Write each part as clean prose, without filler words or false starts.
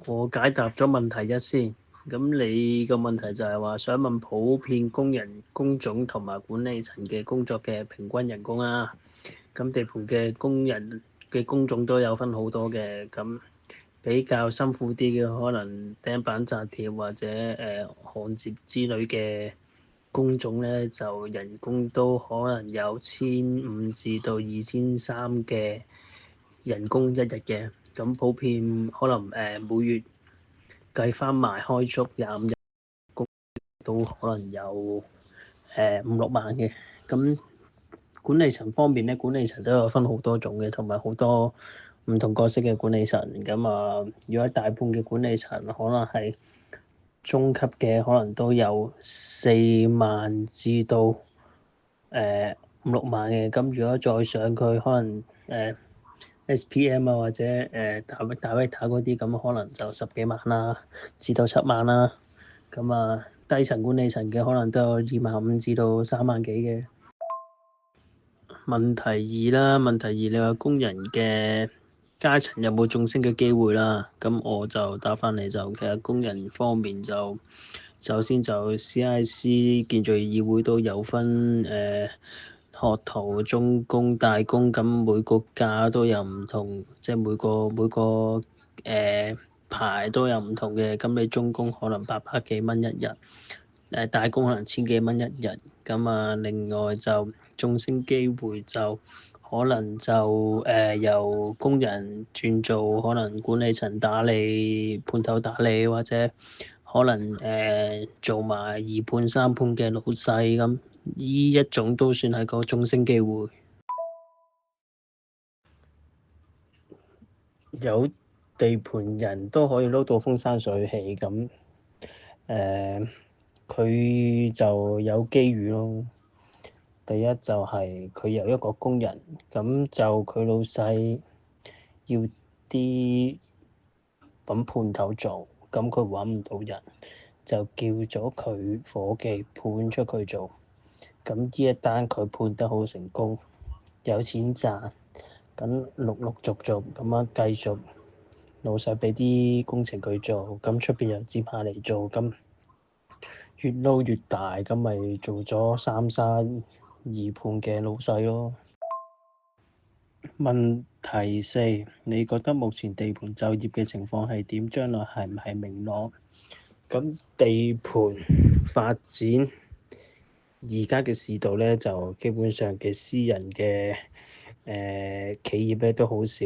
我解答咗問題一先。咁你個問題就係話想問普遍工人工種同埋管理層嘅工作嘅平均人工啊。咁地盤嘅工人嘅工種都有分好多嘅，咁比較辛苦啲嘅可能釘板紮鐵或者焊接之類嘅工種咧，就人工都可能有1500至到2300嘅人工一日嘅。咁普遍可能每月計翻埋開足25日工都可能有5、6萬嘅。咁管理層方面咧，管理層都有分好多種嘅，同埋好多唔同角色嘅管理層。咁啊，如果大半嘅管理層可能係中級嘅，可能都有4萬至到5、6萬嘅。咁如果再上去，可能SPM 啊或者大威塔嗰啲，咁可能就10幾萬啦，至到7萬啦。咁啊，低層管理層嘅可能都有25000至到3萬幾嘅。問題二啦，問題二你話工人嘅階層有冇晉升嘅機會啦？咁我就答翻你就，其實工人方面就首先就 CIC 建造業議會都有分學徒、中工、大工，咁每個價都有唔同，即係每個牌都有唔同嘅。咁你中工可能800幾蚊一日。大工可能千幾蚊一日。咁啊，另外就晉升機會就可能就由工人轉做可能管理層打理、判頭打理，或者可能做埋二判三判嘅老細咁，呢一種都算係個晉升機會。有地盤人都可以撈到風生水起咁，佢就有機遇咯。第一就係佢由一個工人，咁就佢老細要啲揾判頭做，咁佢揾唔到人，就叫咗佢伙計判出佢做。咁呢一單佢判得好成功，有錢賺，咁陸陸續續咁樣繼續，老細俾啲工程佢做，咁出邊又接下嚟做，咁越撈越大，咁咪做咗三山二判嘅老細咯。問題四，你覺得目前地盤就業嘅情況係點？將來係唔係明朗？咁地盤發展而家嘅市道咧，就基本上嘅私人嘅企業咧都好少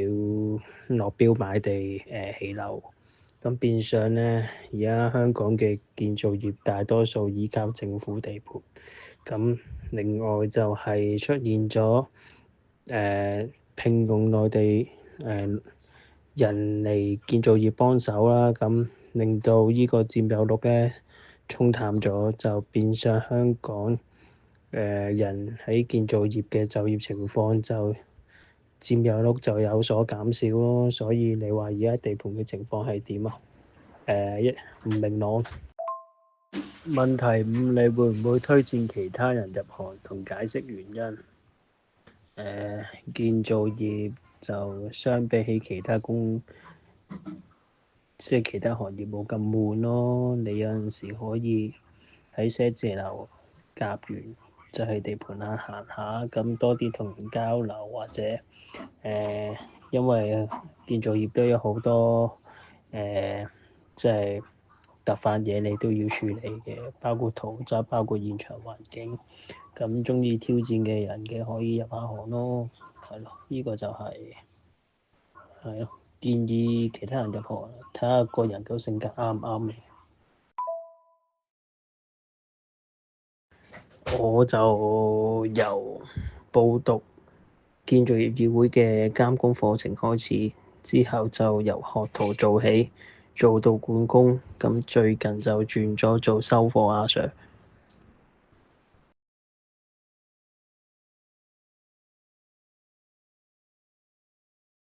落標買地起樓。咁變相咧，而家香港嘅建造業大多數依靠政府地盤。咁另外就係出現咗聘用內地人嚟建造業幫手啦，咁令到呢個佔有率咧沖淡咗，就變相香港人喺建造業嘅就業情況就佔有率就有所減少咯。所以你話而家地盤嘅情況係點啊？唔明朗。問題五，你會唔會推薦其他人入行同解釋原因？建造業就相比起其他即係其他行業冇咁悶咯。你有陣時可以喺寫字樓夾完，就係地盤行下，咁多啲同人交流，或者因為建造業都有好多即係突發嘢你都要處理嘅，包括圖則，包括現場環境。咁鍾意挑戰嘅人嘅可以入下行咯，係咯，呢個就係咯，建議其他人入行，睇下個人嘅性格啱唔啱你。我就由報讀建造業議會嘅監工課程開始，之後就由學徒做起，做到管工，咁最近就轉咗做收貨阿 Sir。